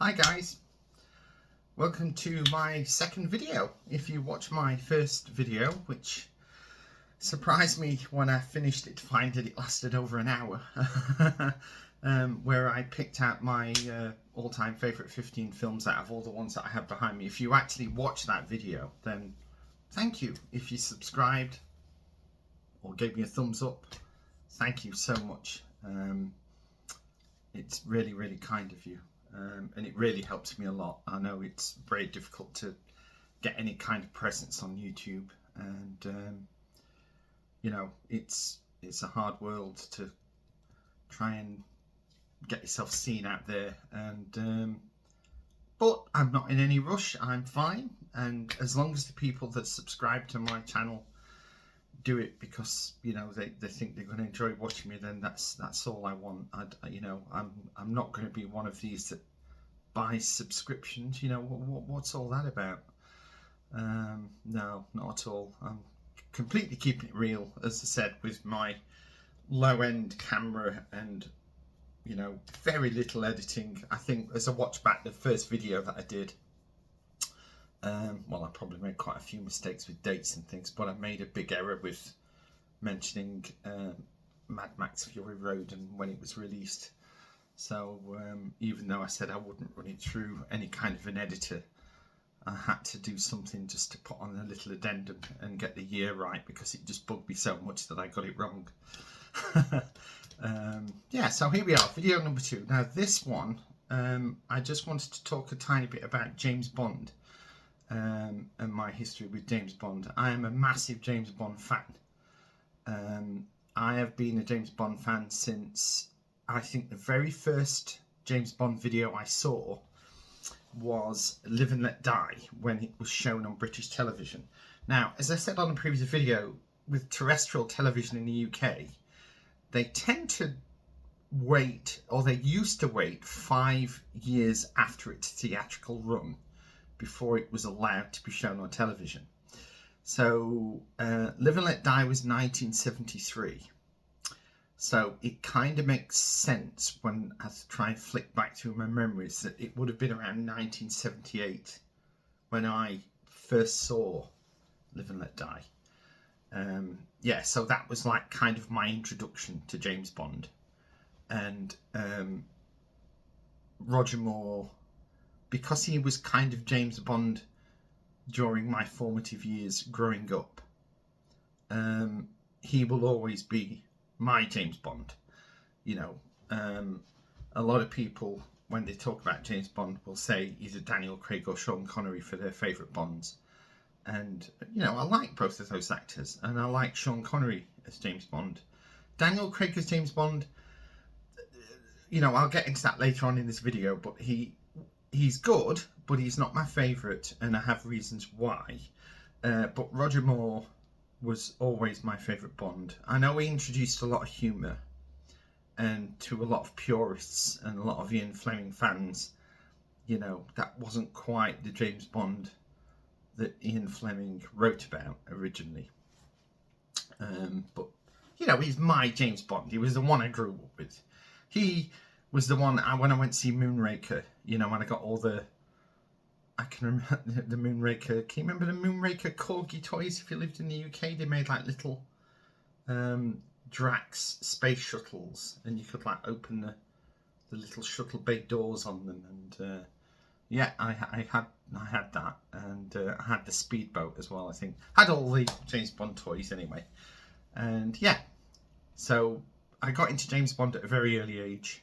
Hi guys, welcome to my second video. If you watch my first video, which surprised me when I finished it to find that it lasted over an hour, where I picked out my all-time favourite 15 films out of all the ones that I have behind me. If you actually watch that video, then thank you. If you subscribed or gave me a thumbs up, thank you so much. It's really, really kind of you. And it really helps me a lot. I know it's very difficult to get any kind of presence on YouTube, and you know, it's a hard world to try and get yourself seen out there. And but I'm not in any rush. I'm fine, and as long as the people that subscribe to my channel do it because, you know, they think they're going to enjoy watching me, then that's all I want. You know, I'm not going to be one of these that buys subscriptions. You know, what's all that about? No, not at all. I'm completely keeping it real, as I said, with my low-end camera and, you know, very little editing. I think as I watch back the first video that I did, well, I probably made quite a few mistakes with dates and things, but I made a big error with mentioning Mad Max Fury Road and when it was released. So even though I said I wouldn't run it through any kind of an editor, I had to do something just to put on a little addendum and get the year right, because it just bugged me so much that I got it wrong. Yeah, so here we are, video number 2. Now this one, I just wanted to talk a tiny bit about James Bond. And my history with James Bond. I am a massive James Bond fan. I have been a James Bond fan since, I think, the very first James Bond video I saw was Live and Let Die, when it was shown on British television. Now, as I said on a previous video, with terrestrial television in the UK, they tend to wait, or they used to wait, 5 years after its theatrical run before it was allowed to be shown on television. So Live and Let Die was 1973. So it kind of makes sense when I try and flick back through my memories that it would have been around 1978 when I first saw Live and Let Die. Yeah, so that was like kind of my introduction to James Bond. And Roger Moore, because he was kind of James Bond during my formative years growing up, he will always be my James Bond. You know, a lot of people, when they talk about James Bond, will say either Daniel Craig or Sean Connery for their favourite Bonds. And, you know, I like both of those actors, and I like Sean Connery as James Bond. Daniel Craig as James Bond, you know, I'll get into that later on in this video, but he's good, but he's not my favourite, and I have reasons why. But Roger Moore was always my favourite Bond. I know he introduced a lot of humour, and to a lot of purists and a lot of Ian Fleming fans, you know, that wasn't quite the James Bond that Ian Fleming wrote about originally. But, you know, he's my James Bond. He was the one I grew up with. He was the one, when I went to see Moonraker, you know, when I got all the, I can remember the Moonraker, can you remember the Moonraker corgi toys? If you lived in the UK, they made like little Drax space shuttles, and you could like open the little shuttle bay doors on them, and yeah, I had that, and I had the speedboat as well, I think. I had all the James Bond toys anyway, and yeah, so I got into James Bond at a very early age,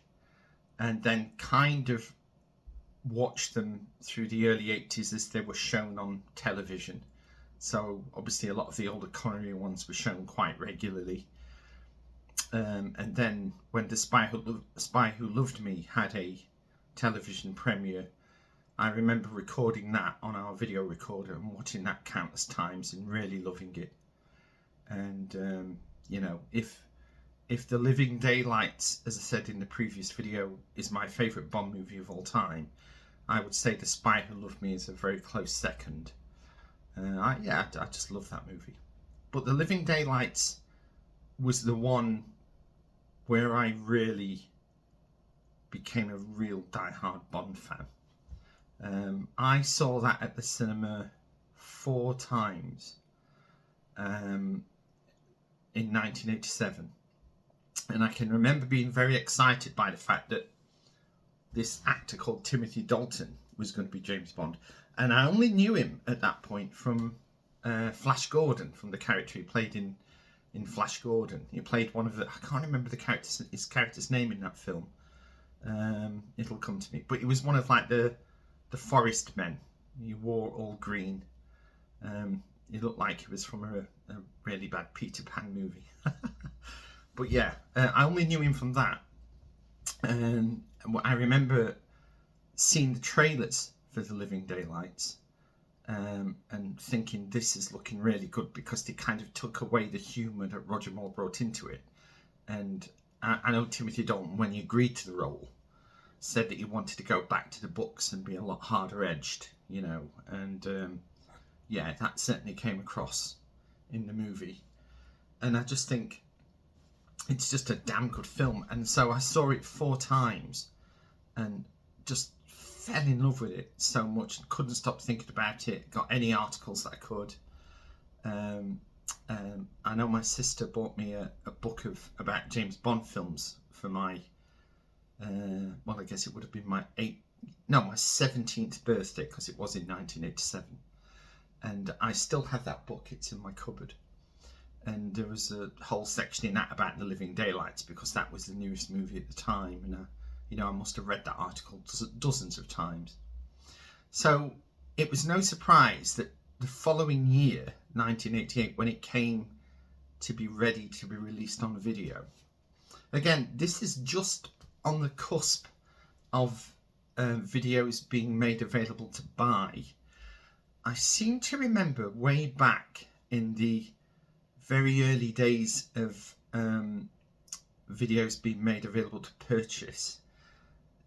and then kind of watched them through the early 80s as they were shown on television. So obviously a lot of the older Connery ones were shown quite regularly. And then when The Spy Who Loved Me had a television premiere, I remember recording that on our video recorder and watching that countless times and really loving it. And you know, if The Living Daylights, as I said in the previous video, is my favourite Bond movie of all time, I would say The Spy Who Loved Me is a very close second. I just love that movie. But The Living Daylights was the one where I really became a real die-hard Bond fan. I saw that at the cinema 4 times in 1987, and I can remember being very excited by the fact that this actor called Timothy Dalton was going to be James Bond, and I only knew him at that point from Flash Gordon, from the character he played in Flash Gordon. He played one of the, I can't remember his character's name in that film. It'll come to me, but he was one of like the forest men. He wore all green. He looked like he was from a really bad Peter Pan movie. But yeah, I only knew him from that. And I remember seeing the trailers for The Living Daylights and thinking this is looking really good, because they kind of took away the humour that Roger Moore brought into it. And I know Timothy Dalton, when he agreed to the role, said that he wanted to go back to the books and be a lot harder edged, you know, and yeah, that certainly came across in the movie. And I just think it's just a damn good film. And so I saw it 4 times and just fell in love with it so much, couldn't stop thinking about it, got any articles that I could. I know my sister bought me a book about James Bond films for my well, I guess it would have been my 17th birthday, because it was in 1987, and I still have that book. It's in my cupboard, and there was a whole section in that about The Living Daylights, because that was the newest movie at the time, and you know, I must have read that article dozens of times. So it was no surprise that the following year, 1988, when it came to be ready to be released on video, again, this is just on the cusp of videos being made available to buy. I seem to remember way back in the very early days of videos being made available to purchase,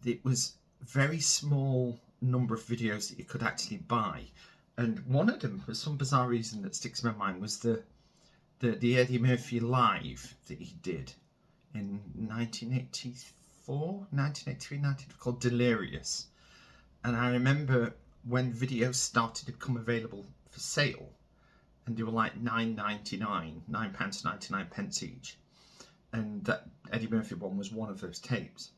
it was a very small number of videos that you could actually buy, and one of them, for some bizarre reason that sticks in my mind, was the Eddie Murphy live that he did in 1983, called Delirious. And I remember when videos started to become available for sale, and they were like £9.99 each, and that Eddie Murphy one was one of those tapes.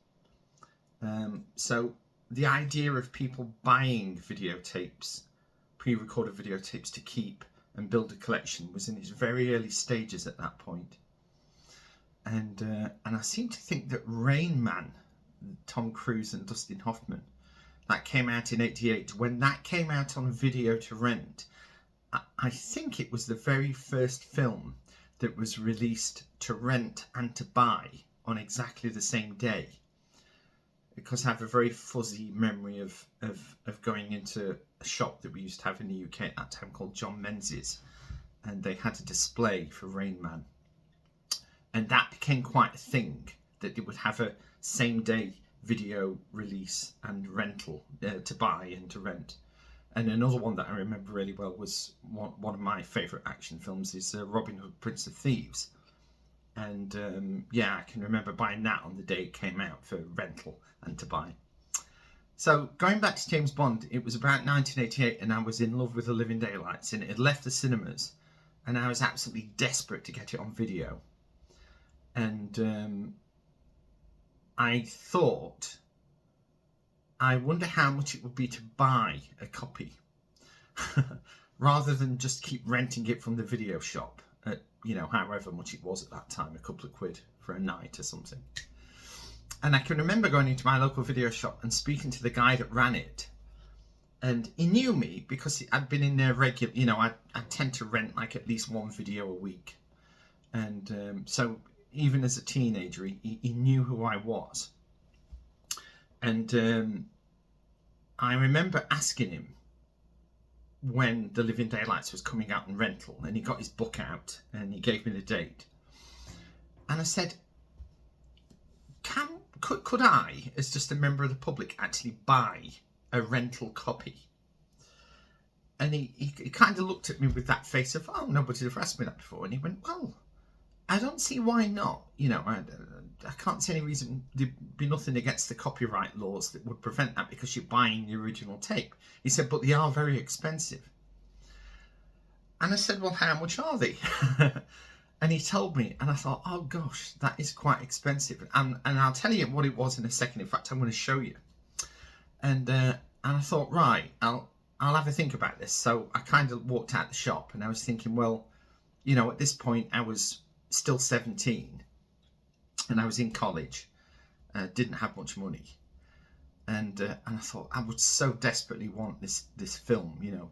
So the idea of people buying videotapes, pre-recorded videotapes to keep and build a collection, was in its very early stages at that point. And I seem to think that Rain Man, Tom Cruise and Dustin Hoffman, that came out in '88. When that came out on video to rent, I think it was the very first film that was released to rent and to buy on exactly the same day. Because I have a very fuzzy memory of going into a shop that we used to have in the UK at that time called John Menzies, and they had a display for Rain Man. And that became quite a thing, that they would have a same day video release and rental to buy and to rent. And another one that I remember really well was one of my favourite action films is Robin Hood, Prince of Thieves. And yeah, I can remember buying that on the day it came out for rental and to buy. So going back to James Bond, it was about 1988, and I was in love with The Living Daylights, and it had left the cinemas, and I was absolutely desperate to get it on video. And I thought, I wonder how much it would be to buy a copy rather than just keep renting it from the video shop at, you know, however much it was at that time, a couple of quid for a night or something. And I can remember going into my local video shop and speaking to the guy that ran it, and he knew me because I'd been in there regular. You know, I tend to rent like at least one video a week, and so even as a teenager, he knew who I was. And I remember asking him when The Living Daylights was coming out in rental, and he got his book out and he gave me the date. And I said, could I, as just a member of the public, actually buy a rental copy? And he kind of looked at me with that face of, oh, nobody's ever asked me that before. And he went, well, I don't see why not. You know, I can't see any reason. There'd be nothing against the copyright laws that would prevent that because you're buying the original tape. He said, but they are very expensive. And I said, well, how much are they? And he told me, and I thought, oh gosh, that is quite expensive. And I'll tell you what it was in a second. In fact, I'm going to show you. And I thought, right, I'll have a think about this. So I kind of walked out the shop, and I was thinking, well, you know, at this point I was still 17, and I was in college, didn't have much money, and I thought I would so desperately want this film, you know,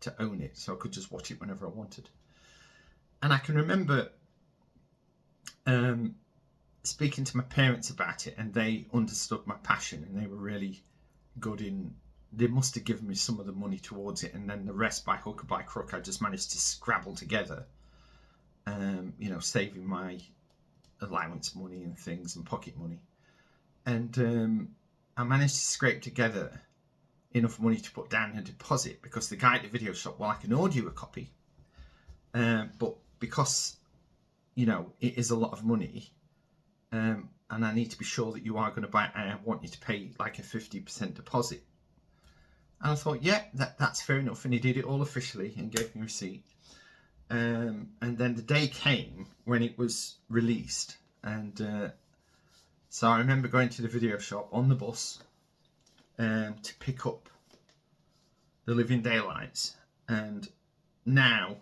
to own it, so I could just watch it whenever I wanted. And I can remember speaking to my parents about it, and they understood my passion, and they were really good in. They must have given me some of the money towards it, and then the rest by hook or by crook I just managed to scrabble together. You know, saving my allowance money and things and pocket money, and I managed to scrape together enough money to put down a deposit, because the guy at the video shop, well, I can order you a copy, but because, you know, it is a lot of money, and I need to be sure that you are going to buy it, and I want you to pay like a 50% deposit. And I thought, yeah, that's fair enough. And he did it all officially and gave me a receipt. And then the day came when it was released. And so I remember going to the video shop on the bus to pick up The Living Daylights. And now,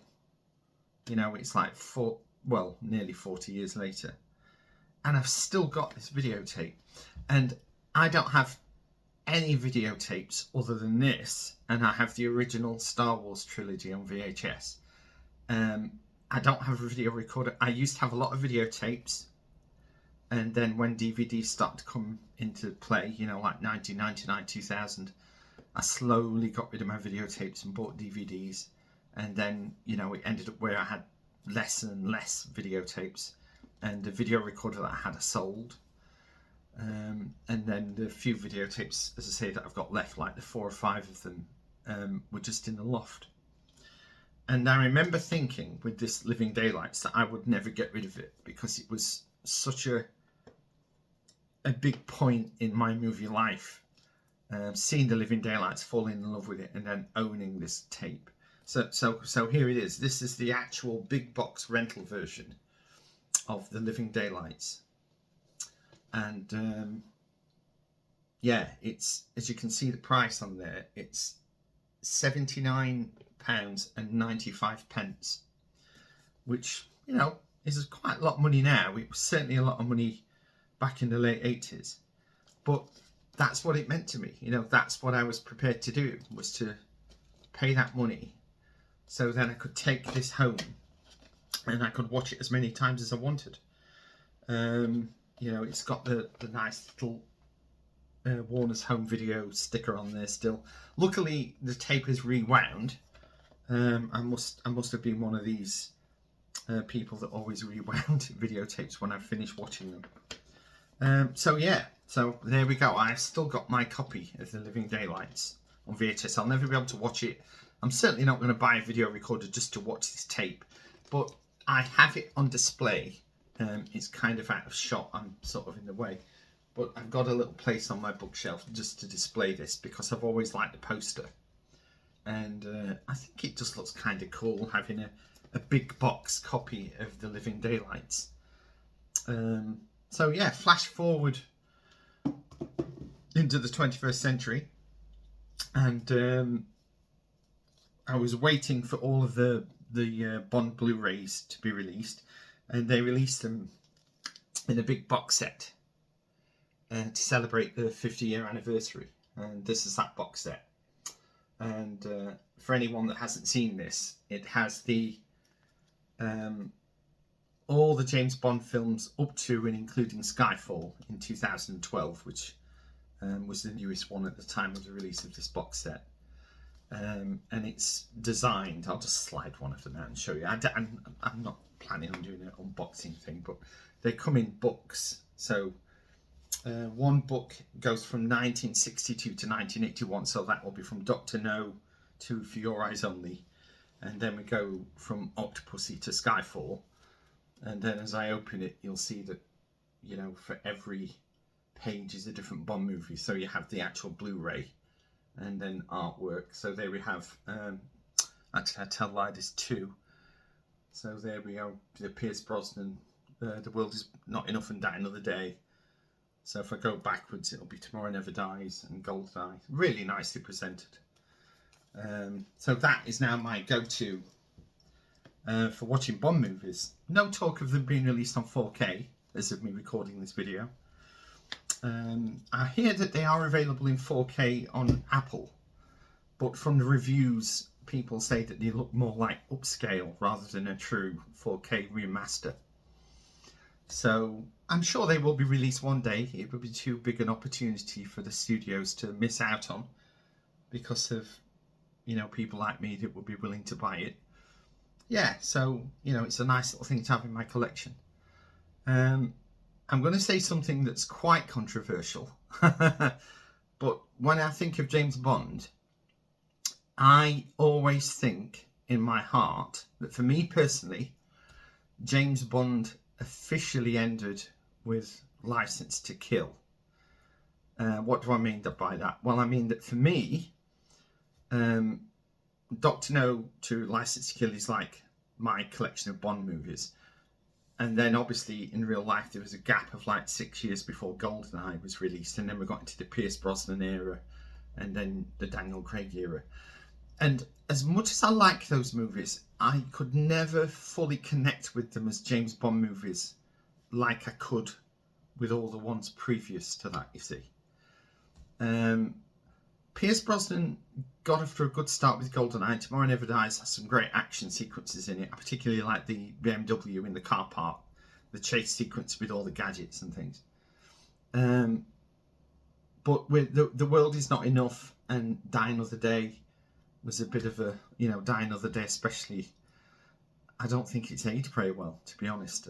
you know, it's like nearly 40 years later. And I've still got this videotape. And I don't have any videotapes other than this, and I have the original Star Wars trilogy on VHS. I don't have a video recorder. I used to have a lot of videotapes, and then when DVDs started to come into play, you know, like 1999, 2000, I slowly got rid of my videotapes and bought DVDs, and then, you know, it ended up where I had less and less videotapes, and the video recorder that I had I sold. And then the few videotapes, as I say, that I've got left, like the 4 or 5 of them, were just in the loft. And I remember thinking with this Living Daylights that I would never get rid of it, because it was such a big point in my movie life, seeing The Living Daylights, falling in love with it, and then owning this tape. So here it is. This is the actual big box rental version of The Living Daylights. And yeah, it's, as you can see the price on there, it's £79.95, which, you know, is quite a lot of money now. It was certainly a lot of money back in the late 80s, but that's what it meant to me. You know, that's what I was prepared to do, was to pay that money so then I could take this home and I could watch it as many times as I wanted. You know, it's got the nice little Warner's Home Video sticker on there still. Luckily, the tape is rewound. I must have been one of these people that always rewound videotapes when I finished watching them. So yeah, so there we go. I've still got my copy of The Living Daylights on VHS. I'll never be able to watch it. I'm certainly not going to buy a video recorder just to watch this tape, but I have it on display. It's kind of out of shot, I'm sort of in the way, but I've got a little place on my bookshelf just to display this, because I've always liked the poster, and I think it just looks kind of cool having a big box copy of The Living Daylights. So yeah, flash forward into the 21st century, and I was waiting for all of the Bond Blu-rays to be released, and they released them in a big box set to celebrate the 50-year anniversary. And this is that box set. And for anyone that hasn't seen this, it has the all the James Bond films up to and including Skyfall in 2012, which was the newest one at the time of the release of this box set. And it's designed, I'll just slide one of them out and show you. I'm not planning on doing an unboxing thing, but they come in books. So one book goes from 1962 to 1981, so that will be from Dr. No to For Your Eyes Only, and then we go from Octopussy to Skyfall, And then as I open it, you'll see that, you know, for every page is a different Bond movie. So you have the actual Blu-ray and then artwork. So there we have, actually I tell lie, there's two. So there we go, the Pierce Brosnan, The World Is Not Enough and Die Another Day. So if I go backwards, it'll be Tomorrow Never Dies and GoldenEye. Really nicely presented. So that is now my go-to for watching Bond movies. No talk of them being released on 4K as of me recording this video. I hear that they are available in 4K on Apple, but from the reviews, people say that they look more like upscale rather than a true 4K remaster. So I'm sure they will be released one day. It would be too big an opportunity for the studios to miss out on because of, you know, people like me that would be willing to buy it. Yeah, so, you know, it's a nice little thing to have in my collection. I'm going to say something that's quite controversial, but when I think of James Bond, I always think in my heart that for me personally, James Bond officially ended with License to Kill. What do I mean by that? Well, I mean that for me, Dr. No to License to Kill is like my collection of Bond movies. And then obviously in real life there was a gap of like 6 years before GoldenEye was released, and then we got into the Pierce Brosnan era and then the Daniel Craig era. And as much as I like those movies, I could never fully connect with them as James Bond movies like I could with all the ones previous to that, you see. Pierce Brosnan got off to a good start with GoldenEye. Tomorrow Never Dies has some great action sequences in it. I particularly like the BMW in the car park, the chase sequence with all the gadgets and things. But with the World Is Not Enough and Die Another Day was a bit of a, you know, Die Another Day especially, I don't think it's aged very well, to be honest.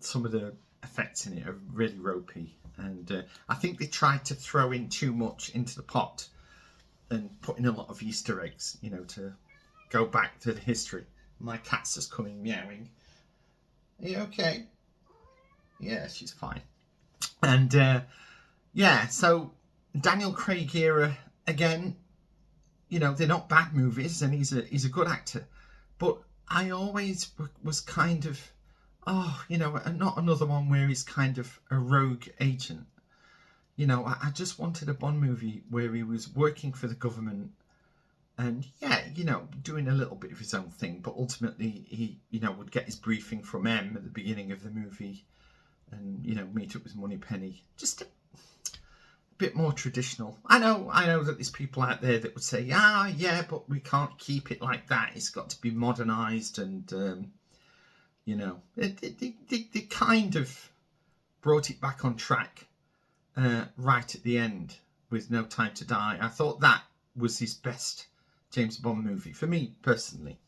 Some of the effects in it are really ropey, and I think they tried to throw in too much into the pot and put in a lot of Easter eggs, you know, to go back to the history. My cat's just coming meowing. Are you okay? Yeah, she's fine. And yeah, so Daniel Craig era, again, you know, they're not bad movies, and he's a good actor, but I always was kind of, oh, you know, not another one where he's kind of a rogue agent. You know, I just wanted a Bond movie where he was working for the government and, yeah, you know, doing a little bit of his own thing, but ultimately he, you know, would get his briefing from M at the beginning of the movie and, you know, meet up with Moneypenny. Just a bit more traditional. I know that there's people out there that would say, yeah, but we can't keep it like that. It's got to be modernised, and, you know, they kind of brought it back on track right at the end with No Time to Die. I thought that was his best James Bond movie. For me, personally,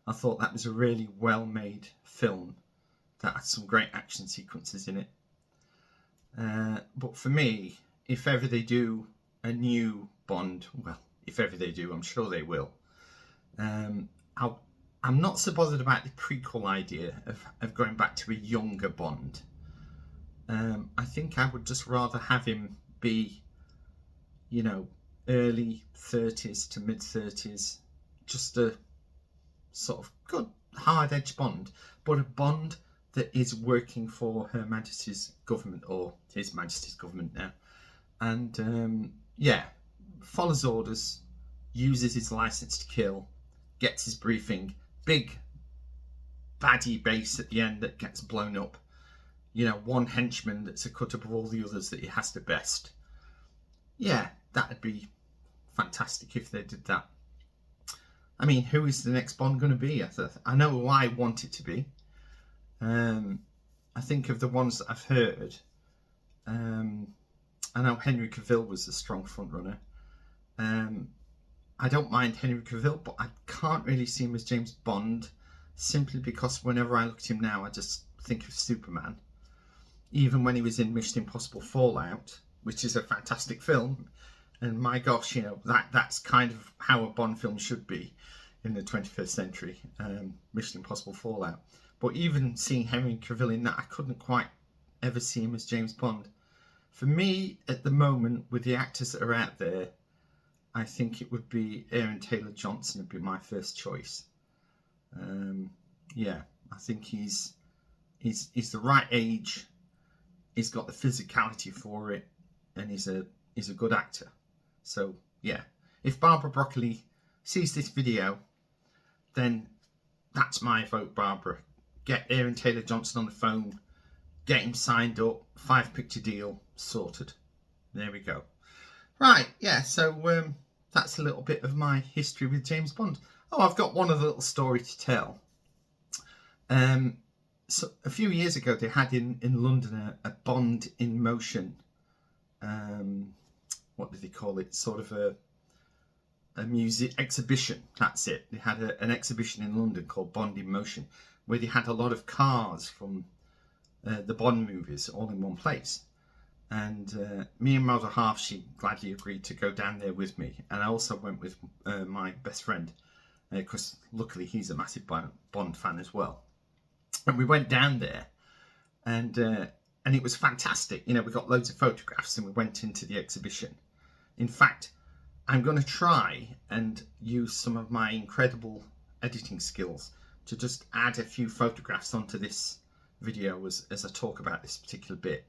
I thought that was a really well-made film that had some great action sequences in it. But for me, if ever they do a new Bond, well, if ever they do, I'm sure they will, I'm not so bothered about the prequel idea of going back to a younger Bond. I think I would just rather have him be, you know, early 30s to mid 30s, just a sort of good hard-edged Bond, but a Bond that is working for Her Majesty's government, or His Majesty's government now, and yeah, follows orders, uses his license to kill, gets his briefing, big baddie base at the end that gets blown up, you know, one henchman that's a cut above all the others that he has to best. Yeah, that'd be fantastic if they did that. I mean, who is the next Bond going to be? I know who I want it to be. I think of the ones that I've heard. I know Henry Cavill was a strong front runner. I don't mind Henry Cavill, but I can't really see him as James Bond, simply because whenever I look at him now, I just think of Superman. Even when he was in Mission Impossible Fallout, which is a fantastic film, and my gosh, you know, that's kind of how a Bond film should be in the 21st century, Mission Impossible Fallout. But even seeing Henry Cavill in that, I couldn't quite ever see him as James Bond. For me, at the moment, with the actors that are out there, I think it would be Aaron Taylor-Johnson would be my first choice. Yeah, I think he's the right age. He's got the physicality for it, and he's a good actor. So yeah, if Barbara Broccoli sees this video, then that's my vote, Barbara. Get Aaron Taylor-Johnson on the phone, get him signed up, 5-picture deal sorted. There we go. Right, yeah. So that's a little bit of my history with James Bond. Oh, I've got one other little story to tell. So a few years ago, they had in London a Bond in motion. What did they call it? Sort of a music exhibition. That's it. They had an exhibition in London called Bond in Motion, where they had a lot of cars from the Bond movies all in one place. And me and my other half, she gladly agreed to go down there with me. And I also went with my best friend, because luckily he's a massive Bond fan as well. And we went down there, and it was fantastic. You know, we got loads of photographs, and we went into the exhibition. In fact, I'm going to try and use some of my incredible editing skills to just add a few photographs onto this video as I talk about this particular bit.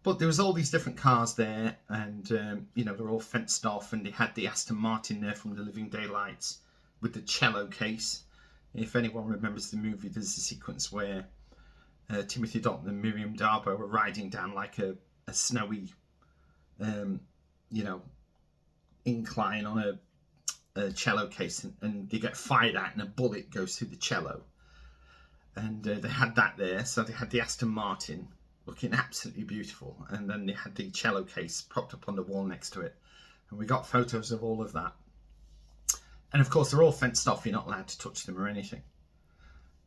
But there was all these different cars there, and you know, they're all fenced off, and they had the Aston Martin there from The Living Daylights with the cello case. If anyone remembers the movie, there's a sequence where Timothy Dalton and Miriam Darbo are riding down like a snowy, you know, incline on a cello case, and they get fired at and a bullet goes through the cello. And they had that there. So they had the Aston Martin looking absolutely beautiful, and then they had the cello case propped up on the wall next to it. And we got photos of all of that. And of course, they're all fenced off. You're not allowed to touch them or anything.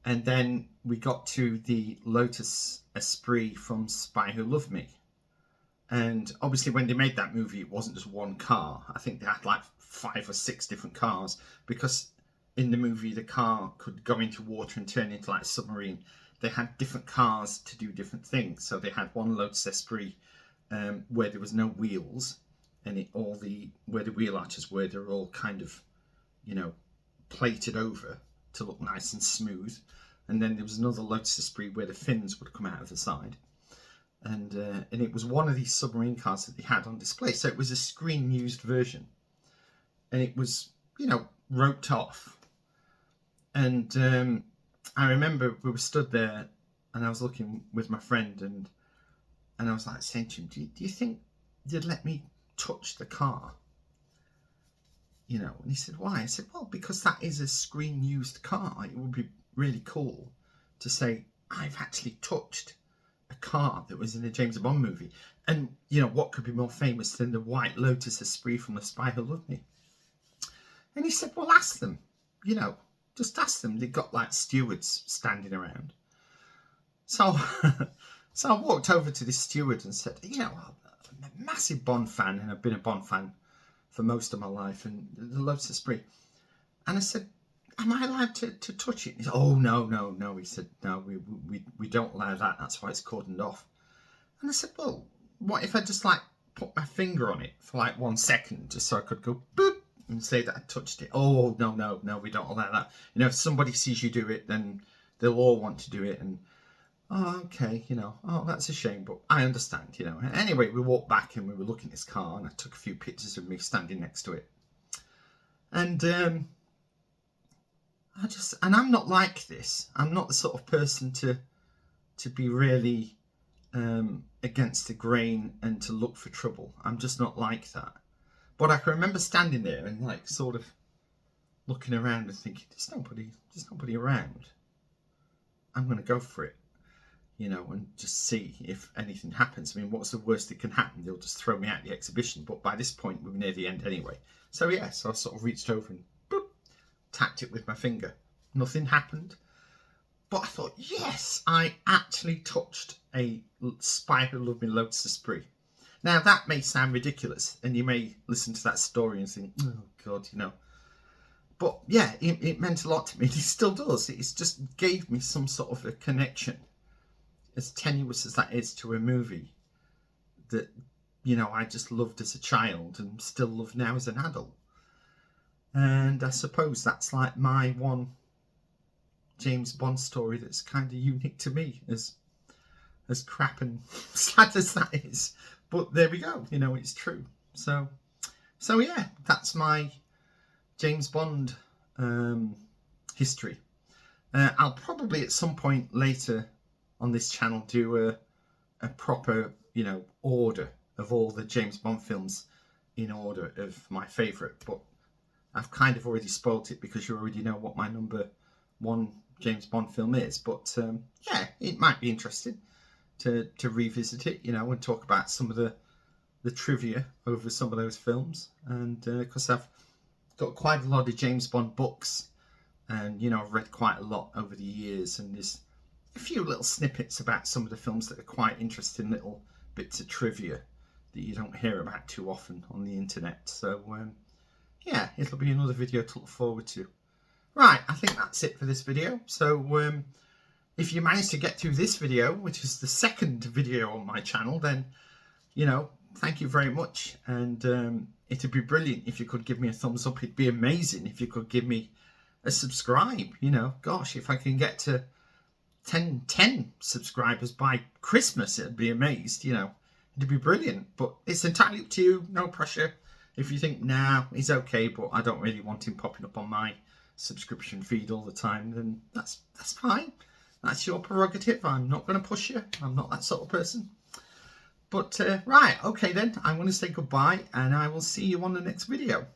And then we got to the Lotus Esprit from Spy Who Loved Me. And obviously, when they made that movie, it wasn't just one car. I think they had like 5 or 6 different cars, because in the movie, the car could go into water and turn into like a submarine. They had different cars to do different things. So they had one Lotus Esprit where there was no wheels, and where the wheel arches were, they're all kind of, you know, plated over to look nice and smooth. And then there was another Lotus Esprit where the fins would come out of the side. And it was one of these submarine cars that they had on display. So it was a screen used version. And it was, you know, roped off. And I remember we were stood there, and I was looking with my friend, and I was like saying to him, do you think you'd let me touch the car? You know, and he said, why? I said, well, because that is a screen used car. It would be really cool to say, I've actually touched a car that was in a James Bond movie. And, you know, what could be more famous than the White Lotus Esprit from The Spy Who Loved Me? And he said, well, ask them, you know, just ask them. They've got like stewards standing around. So, so I walked over to this steward and said, you know, I'm a massive Bond fan, and I've been a Bond fan for most of my life, and the Lotus Esprit. And I said, am I allowed to touch it? He said, oh, no. He said, no, we don't allow that. That's why it's cordoned off. And I said, well, what if I just like put my finger on it for like 1 second, just so I could go boop and say that I touched it? Oh, no, we don't allow that. You know, if somebody sees you do it, then they'll all want to do it. And, oh, okay, you know, oh, that's a shame, but I understand, you know. Anyway, we walked back, and we were looking at this car, and I took a few pictures of me standing next to it. And I'm not like this. I'm not the sort of person to be really against the grain and to look for trouble. I'm just not like that. But I can remember standing there and like sort of looking around and thinking, there's nobody around. I'm going to go for it, you know, and just see if anything happens. I mean, what's the worst that can happen? They'll just throw me out of the exhibition. But by this point, we were near the end anyway. So yeah, so I sort of reached over and boop, tapped it with my finger. Nothing happened. But I thought, yes, I actually touched a Spy Who Loved Me Lotus Esprit. Now, that may sound ridiculous, and you may listen to that story and think, oh, God, you know. But yeah, it meant a lot to me. It still does. It just gave me some sort of a connection, as tenuous as that is, to a movie that, you know, I just loved as a child and still love now as an adult. And I suppose that's like my one James Bond story that's kind of unique to me, as crap and sad as that is. But there we go, you know, it's true. So yeah, that's my James Bond history. I'll probably at some point later on this channel do a proper, you know, order of all the James Bond films in order of my favourite, but I've kind of already spoilt it because you already know what my number one James Bond film is. But yeah, it might be interesting to revisit it, you know, and talk about some of the trivia over some of those films. And because I've got quite a lot of James Bond books, and, you know, I've read quite a lot over the years, and there's a few little snippets about some of the films that are quite interesting, little bits of trivia that you don't hear about too often on the internet. So yeah, it'll be another video to look forward to. Right, I think that's it for this video. So if you managed to get through this video, which is the second video on my channel, then, you know, thank you very much. And it'd be brilliant if you could give me a thumbs up. It'd be amazing if you could give me a subscribe. You know, gosh, if I can get to 10 subscribers by Christmas, it'd be amazed. You know, it'd be brilliant. But it's entirely up to you. No pressure. If you think, nah, he's okay, but I don't really want him popping up on my subscription feed all the time, then that's fine. That's your prerogative. I'm not going to push you. I'm not that sort of person. But right, okay then, I'm going to say goodbye, and I will see you on the next video.